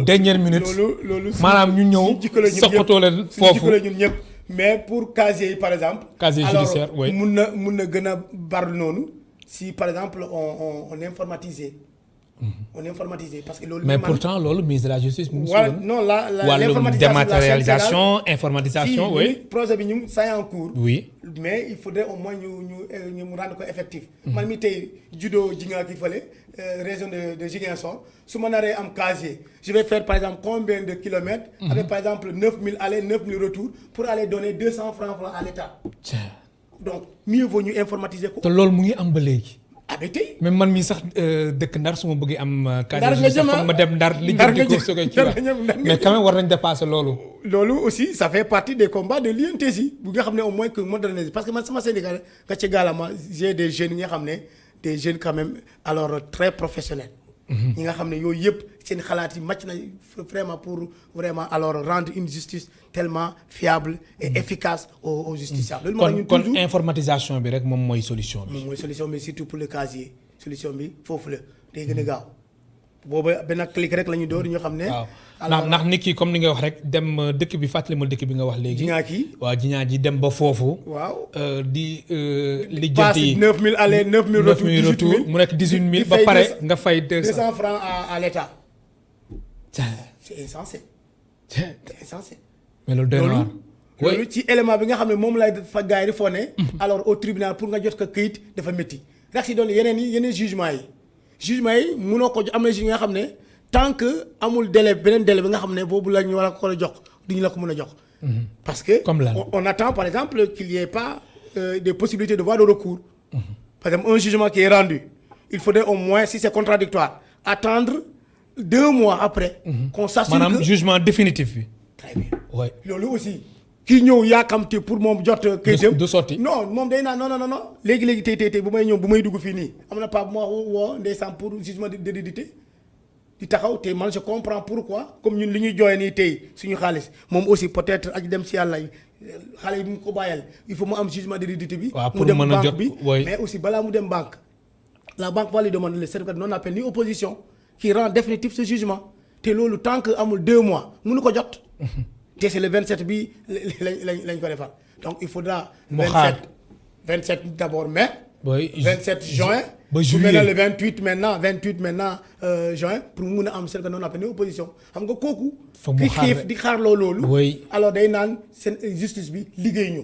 dernière minute. loolu maanaam ñu ñëw soqatoo leen foofu ñun ñëpp mais pour casier yi par exemple. casier judiciaire oui alors mun na gën a bar noonu si par exemple on informatisé. on informatisé parce que loolu. mais pourtant loolu ministre de la justice. mu ngi non wàllum dématérialisation informatisation oui. projet bi ñu c'est en cours. oui mais il faudrait au moins ñu rendre ko effectif. man mi tey judo jinga ki fële région de Ziguinchor su ma naree am casier je vais faire par exemple combien de kilomètres. avec par exemple 9000 aller 9000 retour pour aller donner 200 francs à l'État. donc mieux vaut ñu informatiser ko. te loolu mu ngi am ba léegi. mais man mii sax dëkk Ndar su ma bëggee am. casier judiciaire foog ma dem Ndar li jëm ko soog a ci mais quand même war nañ dépasser loolu. loolu aussi ça fait partie des combats de l'INTC bu nga xam ne au moins que moderniser parce que man sama syndicat nga ci gaalama j'ai des jeunes yi nga xam ne des jeunes quand même alors très professionnels. ñi nga xam ne yooyu yëpp seen xalaat yi màcc na vraiment pour vraiment alors rendre une justice tellement fiable et efficace aux justiciables. loolu kon informatisation bi rek moom mooy solution bi. moom mooy solution bi surtout pour le casier solution bi foofu la day gën a gaaw booba benn clic rek la ñu door ñu xam ne. waaw ndax nit ki comme ni nga wax rek dem dëkk bi fàttali ma dëkk bi nga wax léegi. jiñaa ji dem ba foofu. waaw di lijjanti yi 9000 aller 9000 retour mu nekk 18000 ba pare nga fay 200 francs à l'État. c'est insensé. c'est insensé. mais loolu doy na waar. loolu ci élément bi nga xam ne moom lay fa gars yi di fone alors au tribunal pour nga jot ko këyit dafa métti. rax si doon yeneen jugement yi mënoo ko am na juge nga xam ne tant que amul délai beneen délai bi nga xam ne boobu la ñu war a ko jox duñu la ko mën a jox. parce que on attend par exemple qu'il y ait pas des possibilités de voie de recours. par exemple un jugement qui est rendu il faudrait au moins si c'est contradictoire attendre 2 mois après. qu'on s'assure que maanaam jugement définitif bi. très bien ouais. loolu aussi kii ñëw yaakamte pour moom jot. këyitam du sotti non moom day naan non léegi tey bu may ñëw bu may dugg fii nii am na pas bu ma woo ndeysaan pour jugement d'hérédité di taxaw te man je comprends pourquoi comme ñun li ñuy jooyee nii tey suñu xaalis moom aussi peut-être ak dem si yàlla xale yi mu ko bàyyal il faut mu am jugement d'hérédité bi. mu dem banque bi mais aussi balaa mu dem banque la banque va lui demander le certificat non appel ni opposition qui rend définitif ce jugement te loolu tant que amul 2 mois mënu ko jot. te c'est le 27 bi lañ ko defar donc il faudra. 27 d'abord mai. oui 27 juin. ba juillet le 28 maintenant juin pour mu mun a am certificat non appel ni opposition xam nga kooku. fa mu xaar xiif di xaarloo loolu. oui alors day naan seen justice bi liggéey ñu.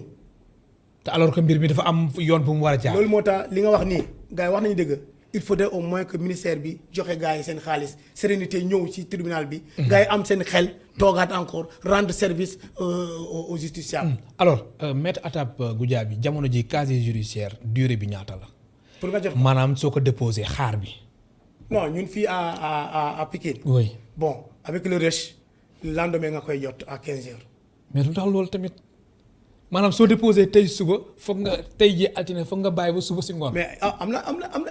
te alors que mbir mi dafa am yoon bu mu war a jaar. loolu moo tax li nga wax nii gars yi wax nañu dëgg il faudrait au moins que ministère bi joxe gars yi seen xaalis sérénité ñëw ci tribunal bi. gars yi am seen xel toogaat encore rendre service aux justiciables. alors maître Atap Goudiaby jamono ji casier judiciaire durée bi ñaata la. pour nga jot maanaam soo ko déposé xaar bi. non ñun fii à Pikine. oui bon avec le rush le lendemain nga koy jot à 15 heures. mais lu tax loolu tamit. maanaam soo déposé tey suba foog nga tey jii altine foog nga bàyyi ba suba si ngoon. mais am na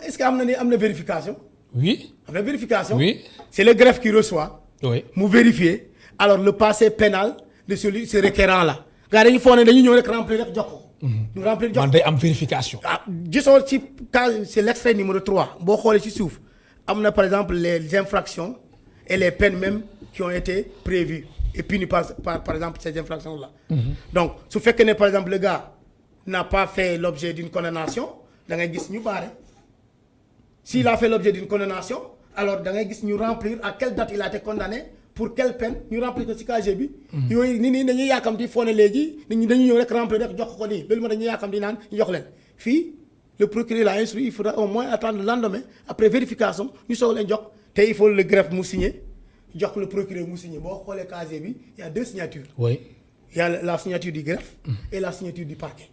est-ce que am na vérification. oui. am na vérification. oui c'est le greffe qui reçoit. oui mu vérifier alors le passé pénal de celui ce requérant là gars dañu foog ne dañuy ñëw rek remplir rek jox ko. ñu remplir jox man day am vérification. ah gisoo ci cas c'est l'extrait numéro 3 boo xoolee ci suuf am na par exemple les infractions et les peines même qui ont été prévues et punies par exemple ces infractions là. Donc su fekkee ne par exemple le gars n'a pas fait l'objet d'une condamnation da ngay gis ñu baare s'il a fait l'objet d'une condamnation alors da ngay gis ñu remplir à quelle date il a été condamné pour quelle peine ñu remplir ko ci casier bi. yooyu nit ñi dañuy yàkkamti foo ne léegi nit ñi dañuy ñëw rek remplir rek jox ko nii loolu moo dañuy yàkkamti naan ñu jox leen fii le procureur l'a instruit il faudra au moins attendre le lendemain après vérification ñu soog leen jox te il faut le greffe mu signer jox le procureur mu signer boo xoolee casier bi il y a 2 signatures. oui. Il y a la signature du greffe et la signature du parquet.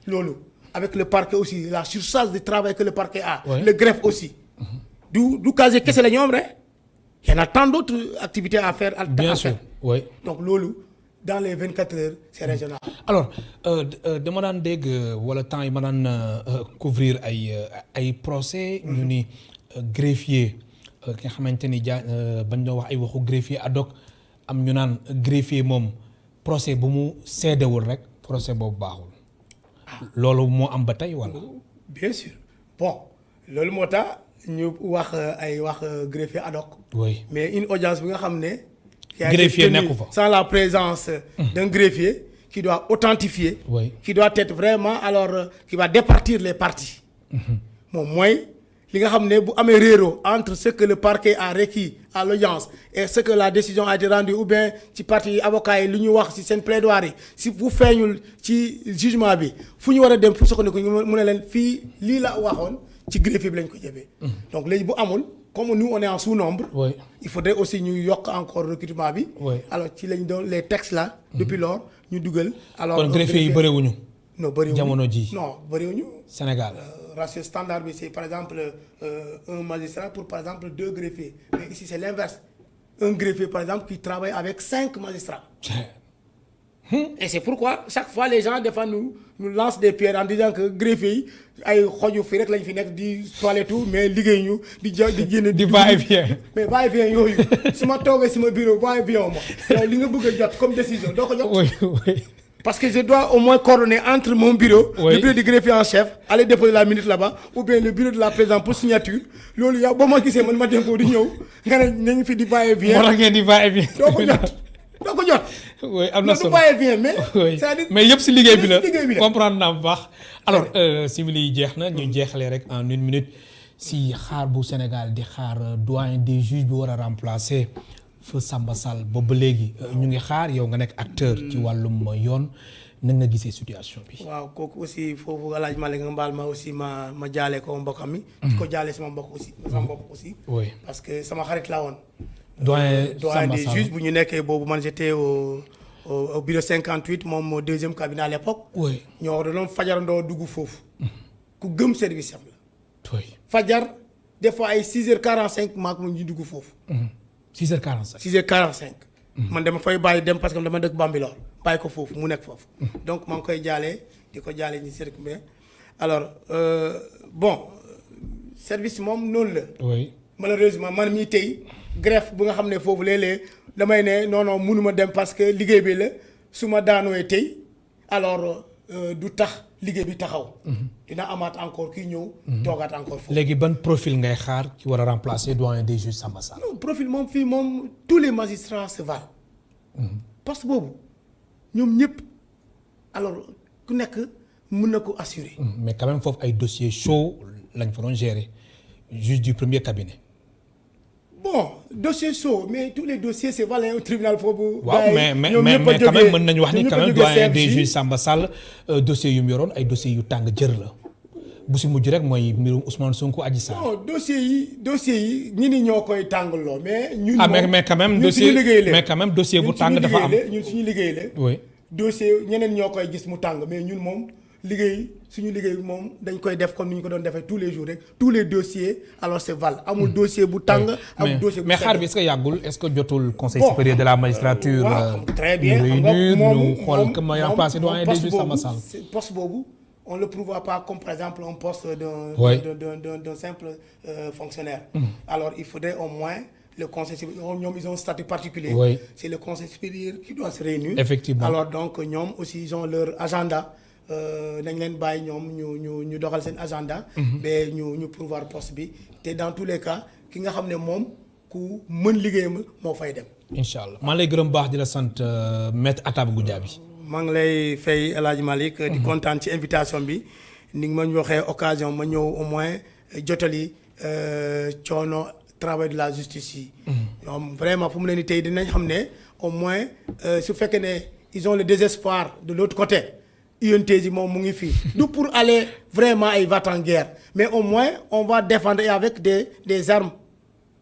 Loolu avec le parquet aussi la surcharge de travail que le parquet a. Oui. Le greffe aussi. du casier kese la ñu am rek. Il y en a tant d'autres activités à faire. Bien sûr, oui. Donc loolu dans les 24 heures c'est régional. Alors dama daan dégg wala temps yi ma daan couvrir ay procès. ñu ni greffier ki nga xamante ni bañ doon wax ay waxu greffier ad hoc am ñu naan greffier moom procès bu mu seedewul rek procès boobu baaxul. loolu moo am ba tey wala. Bien sûr bon loolu moo tax ñu wax ay wax greffier ad hoc. oui mais une audience bi nga xam ne. greffier nekku fa sans la présence d'un greffier qui doit authentifier. oui qui doit être vraiment alors qui va départir les parties. moom mooy li nga xam ne bu amee réeroo entre ce que le parquet a requis à l'audience et ce que la décision a été rendue ou bien ci partie avocat yi lu ñu wax ci seen plaidoirie si bu feeñul ci jugement bi fu ñu war a dem fu sukkandiku mu ne leen fii lii la waxoon ci greffier bi lañ ko jëbee. donc léegi bu amul comme nous on est en sous-nombre. oui il faudrait aussi ñu yokk encore recrutement bi. oui alors ci lañ doon les textes là. depuis lors ñu dugal. alors kon greffier yi bëriwuñu. non bëriwuñu jamono ji non bëriwuñu. Sénégal. Ratio standard bi c'est par exemple un magistrat pour par exemple 2 greffiers mais ici c'est l'inverse un greffier par exemple qui travaille avec 5 magistrats. Et c'est pourquoi chaque fois les gens des fois nous lancent des pierres en disant que greffier yi ay xoju fi rek lañ fi nekk di toilette mais liggéey ñu di génn. di va et vient. mais va et vient yooyu su ma toogee sama bureau va et vient ma yow li nga bëgg a jot comme décision doo ko jot. oui oui. Parce que je dois au moins coordonner entre mon bureau, oui. Le bureau du greffier en chef, aller déposer la minute là-bas, ou bien le bureau de la présidente pour signature. loolu yow ba ma gisee man ma dem ko di ñëw nga ne nañu fi di va et vient. moo tax ngeen di va et vient. doo ko jot. oui am na solo va et vient mais. oui c'est-à-dire mais yëpp si liggéey bi la bi comprendre naa bu baax. alors simili yi jeex na ñu jeexalee rek en 1 minute si xaar bu Sénégal di xaar doyen des juges bi war a remplacer. Feu Samba Sall boobu ba léegi ñu ngi xaar yow nga nekk acteur ci wàllum yoon nan nga gisee situation bi. waaw kooku aussi foofu alaaj Malick nga mbaal ma aussi ma jaale ko mbokkam mi. di ko jaale sama mbokk aussi. sama mbokk aussi. oui parce que sama xarit laa woon. doyen Samba des Sall juges bu ñu nekkee boobu man j'étais au bureau 58 moom au 2e cabinet à l'époque. oui ñoo doon fajarandoo dugg foofu. ku gëm service am la. oui fajar des fois ay 6h45 maak mu ñu dugg foofu. 6h45. 6h45. man dama fay bàyyi dem parce que dama dëkk Bambilor bàyyi ko foofu mu nekk foofu. donc maa ngi koy jaalee di ko jaalee ñi circulé alors bon service moom noonu la. oui malheureusement man mii tey greffe bu nga xam ne foofu léeg-léeg damay ne non mënuma dem parce que liggéey bi la su ma daanooy tey alors du tax liggéey bi taxaw. dina amaat encore kii ñëw. toogaat encore foofu. léegi ban profil ngay xaar ki war a remplacer doyen des juges Samba Sall. non profil moom fii moom tous les magistrats se valent. poste boobu ñoom ñëpp alors ku nekk mën na ko assurer. mais quand même foofu ay dossiers chauds lañ fa doon gérer juge du premier cabinet. bon dossier chaud mais tous les dossiers c'est valable au tribunal foofu. waaw mais quand même mën nañu wax ni quand même doyen des juges Samba Sall dossiers yu mu yoroon ay dossiers yu tàng jër la bu si mujj rek mooy mbirum Ousmane Sonko Adji Sarr. non dossiers yi ñi ni ñoo koy tàngaloo mais. ñun mais quand même dossier mais quand même dossier bu tàng dafa am ñun suñu liggéey la. oui dossier ñeneen ñoo koy gis mu tàng mais ñun moom suñu liggéey moom dañ koy def comme ni ñu ko doon defee tous les jours rek tous les dossiers alors c'est val amul dossier bu tàng. amul dossier bu mais xaar bi est-ce que yàggul est-ce que jotul conseil supérieur de la magistrature. très bien réunir ñu xool comment remplacer doyen des juges Samba Sall. poste boobu on le pourvoit pas comme par exemple un poste d'un simple fonctionnaire. Alors il faudrait au moins le conseil supérieur ils ont un statut particulier. Oui. C'est le conseil supérieur qui doit se réunir. Effectivement. Alors donc ñoom aussi ils ont leur agenda nañ leen bàyyi ñoom ñu doxal seen agenda. ba ñu pourvoir poste bi te dans tous les cas ki nga xam ne moom ku mën liggéeyam moo fay dem. incha allah maa lay gërëm baax di la sant maître Atab Goudiaby. maa ngi lay fay El Hadj Malick di kontaan ci invitation bi ni nga ma ñu waxee occasion ma ñëw au moins jotali coono travail de la justice yi. ñoom vraiment fu mu ne nii tey dinañ xam ne au moins su fekkee ne ils ont le désespoir de l'autre côté UNTJ moom mu ngi fii du pour aller vraiment ay va-t-en-guerre mais au moins on va défendre et avec des armes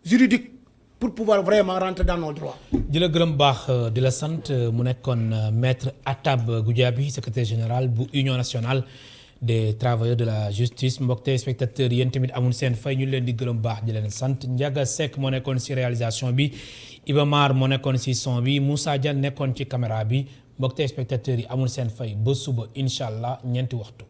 juridiques pour pouvoir vraiment rentrer dans nos droits. di la gërëm baax di la sant mu nekkoon maître Atab Goudiaby secrétaire général bu Union nationale des travailleurs de la justice mbokk téléspectateurs yéen tamit amul seen fay ñu leen di gërëm baax di leen sant Ndiaga Seck moo nekkoon ci réalisation bi Iba Mar moo nekkoon ci son bi Moussa Diagne nekkoon ci caméra bi mbokk téléspectateurs yi amul seen fay ba suba incha allah ñeenti waxtu.